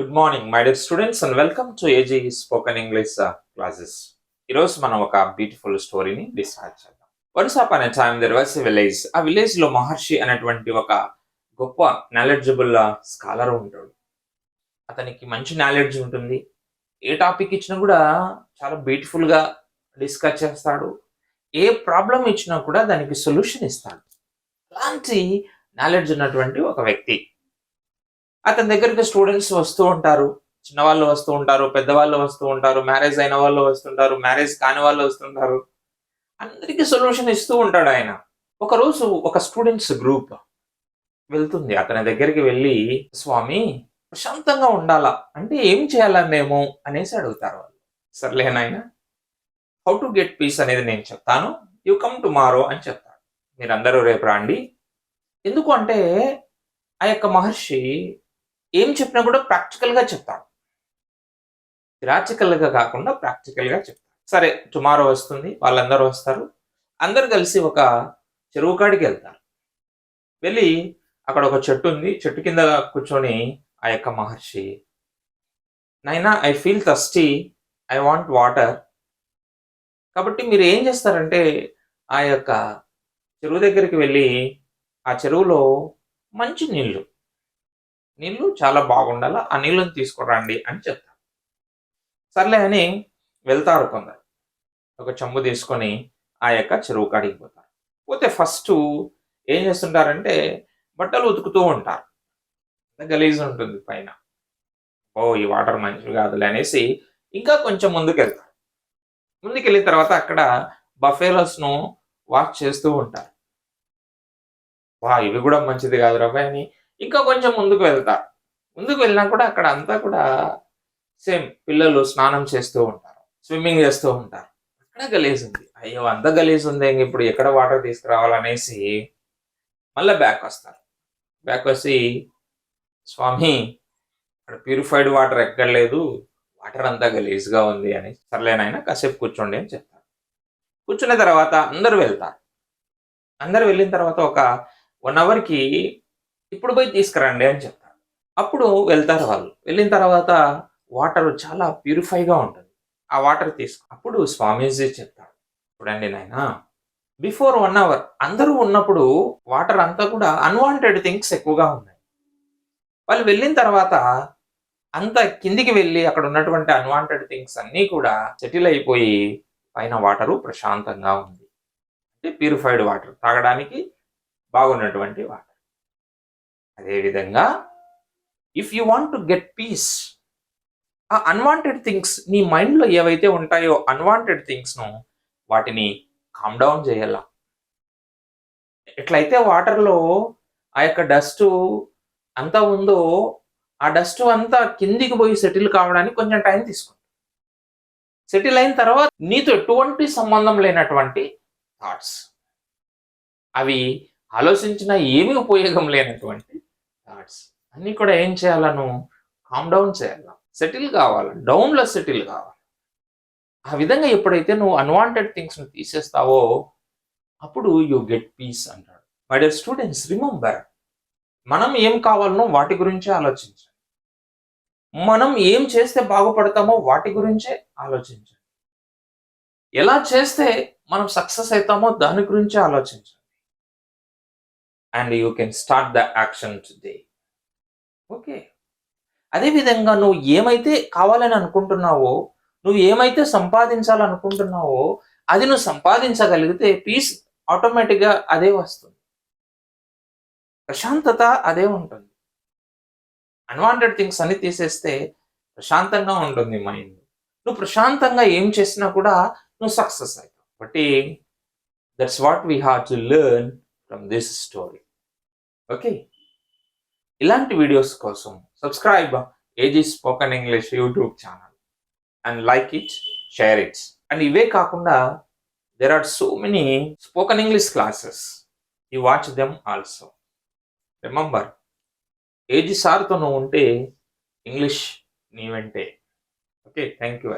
Good morning my dear students and welcome to AG spoken English classes. ఈరోజు మనం ఒక beautiful స్టోరీని discuss చేద్దాం. Once upon a time there was a village. ఆ village లో మహర్షి అనేటువంటి ఒక గొప్ప నాలెడ్జబుల్ స్కాలర్ ఉంటాడు. అతనికి మంచి నాలెడ్జ్ ఉంటుంది. ఏ టాపిక్ ఇచ్చినా కూడా చాలా బ్యూటిఫుల్ గా డిస్కస్ చేస్తాడు. ఏ ప్రాబ్లం ఇచ్చినా కూడా దానికి సొల్యూషన్ ఇస్తాడు. అలాంటి నాలెడ్జ్ ఉన్నటువంటి ఒక వ్యక్తి. అతని దగ్గరికి స్టూడెంట్స్ వస్తూ ఉంటారు. చిన్నవాళ్ళు వస్తూ ఉంటారు, పెద్దవాళ్ళు వస్తూ ఉంటారు, మ్యారేజ్ అయిన వాళ్ళు వస్తుంటారు, మ్యారేజ్ కాని వాళ్ళు వస్తుంటారు. అందరికీ సొల్యూషన్ ఇస్తూ ఉంటాడు ఆయన. ఒకరోజు ఒక స్టూడెంట్స్ గ్రూప్ వెళ్తుంది. అతని దగ్గరికి వెళ్ళి, స్వామి ప్రశాంతంగా ఉండాలా అంటే ఏం చేయాలా మేము అనేసి అడుగుతారు వాళ్ళు. సర్లే నాయనా, హౌ టు గెట్ పీస్ అనేది నేను చెప్తాను, యూ కమ్ టుమారో అని చెప్తాడు. మీరందరూ రేపు రండి. ఎందుకు అంటే ఆ యొక్క మహర్షి ఏం చెప్పినా కూడా ప్రాక్టికల్గా చెప్తాడు. థియరాటికల్గా కాకుండా ప్రాక్టికల్గా చెప్తాడు. సరే, టుమారో వస్తుంది, వాళ్ళందరూ వస్తారు. అందరు కలిసి ఒక చెరువు కాడికి వెళ్తారు. వెళ్ళి అక్కడ ఒక చెట్టు ఉంది. చెట్టు కింద కూర్చొని ఆ యొక్క మహర్షి, నైనా I feel thirsty, I want water. కాబట్టి మీరు ఏం చేస్తారంటే ఆ యొక్క చెరువు దగ్గరికి వెళ్ళి ఆ చెరువులో మంచి నీళ్లు చాలా బాగుండాలా, ఆ నీళ్ళని తీసుకురండి అని చెప్తారు. సర్లే అని వెళ్తారు కొందరు. ఒక చెంబు తీసుకొని ఆ యొక్క చెరువు కాడికి పోతారు. పోతే ఫస్ట్ ఏం చేస్తుంటారంటే బట్టలు ఉతుకుతూ ఉంటారు. గలీజ్ ఉంటుంది పైన. ఈ వాటర్ మంచిది కాదులే అనేసి ఇంకా కొంచెం ముందుకెళ్తారు. ముందుకెళ్ళిన తర్వాత అక్కడ బఫేలోస్ను వాష్ చేస్తూ ఉంటారు. ఇవి కూడా మంచిది కాదు రాబాయ్ అని ఇంకా కొంచెం ముందుకు వెళ్తారు. ముందుకు వెళ్ళినా కూడా అక్కడ అంతా కూడా సేమ్, పిల్లలు స్నానం చేస్తూ ఉంటారు, స్విమ్మింగ్ చేస్తూ ఉంటారు. అక్కడ గలీజ్ ఉంది. అయ్యో అంత గలీజ్ ఉంది, ఇప్పుడు ఎక్కడ వాటర్ తీసుకురావాలనేసి మళ్ళీ బ్యాక్ వస్తారు. బ్యాక్ వచ్చి, స్వామి అక్కడ ప్యూరిఫైడ్ వాటర్ ఎక్కడ లేదు, వాటర్ అంతా గలీజ్గా ఉంది అని. సర్లేనైనా కాసేపు కూర్చోండి అని చెప్తారు. కూర్చున్న తర్వాత అందరూ వెళ్తారు. అందరు వెళ్ళిన తర్వాత ఒక 1 అవర్కి ఇప్పుడు పోయి తీసుకురండి అని చెప్తారు. అప్పుడు వెళ్తారు వాళ్ళు. వెళ్ళిన తర్వాత వాటర్ చాలా ప్యూరిఫైగా ఉంటుంది. ఆ వాటర్ అప్పుడు స్వామీజీ చెప్తాడు, చూడండి నాయనా, బిఫోర్ 1 అవర్ అందరూ ఉన్నప్పుడు వాటర్ అంతా కూడా అన్వాంటెడ్ థింగ్స్ ఎక్కువగా ఉన్నాయి. వాళ్ళు వెళ్ళిన తర్వాత అంత కిందికి వెళ్ళి అక్కడ ఉన్నటువంటి అన్వాంటెడ్ థింగ్స్ అన్నీ కూడా సెటిల్ అయిపోయి పైన వాటరు ప్రశాంతంగా ఉంది. అంటే ప్యూరిఫైడ్ వాటర్, తాగడానికి బాగున్నటువంటి వాటర్. అదేవిధంగా if you want to get piece, ఆ అన్వాంటెడ్ థింగ్స్ నీ మైండ్లో ఏవైతే ఉంటాయో అన్వాంటెడ్ థింగ్స్ను వాటిని కామ్ డౌన్ చేయాల. ఎట్లయితే వాటర్లో ఆ యొక్క డస్ట్ అంతా ఉందో ఆ డస్ట్ అంతా కిందికి పోయి సెటిల్ కావడానికి కొంచెం టైం తీసుకుంటుంది. సెటిల్ అయిన తర్వాత నీతో ఎటువంటి సంబంధం లేనటువంటి థాట్స్, అవి ఆలోచించినా ఏమీ ఉపయోగం లేనటువంటి థాట్స్ అన్నీ కూడా ఏం చేయాలను, కామ్ డౌన్ చేయాల, సెటిల్ కావాలి, డౌన్లో సెటిల్ కావాలి. ఆ విధంగా ఎప్పుడైతే నువ్వు అన్వాంటెడ్ థింగ్స్ని తీసేస్తావో అప్పుడు యూ గెట్ పీస్ అంటాడు. మై డియర్ స్టూడెంట్స్, రిమెంబర్, మనం ఏం కావాలనో వాటి గురించే ఆలోచించండి. మనం ఏం చేస్తే బాగుపడతామో వాటి గురించే ఆలోచించండి. ఎలా చేస్తే మనం సక్సెస్ అవుతామో దాని గురించే ఆలోచించండి. And you can start the action today. Okay, అదేవిధంగా నువ్వు ఏమైతే కావాలని అనుకుంటున్నావో, నువ్వు ఏమైతే సంపాదించాలనుకుంటున్నావో అది నువ్వు సంపాదించగలిగితే పీస్ ఆటోమేటిక్గా అదే వస్తుంది. ప్రశాంతత అదే ఉంటుంది. అన్వాంటెడ్ థింగ్స్ అన్ని తీసేస్తే ప్రశాంతంగా ఉంటుంది మైండ్. నువ్వు ప్రశాంతంగా ఏం చేసినా కూడా నువ్వు సక్సెస్ అవుతావు. కాబట్టి that's what we have to learn from this story. Okay, ఇలాంటి వీడియోస్ కోసం subscribe AG spoken English YouTube channel and like it, share it. And ఇవే కాకుండా there are so many spoken English classes. You watch them also. Remember, AG సార్తో నువ్వు ఉంటే English నీ వెంటే. Okay, thank you.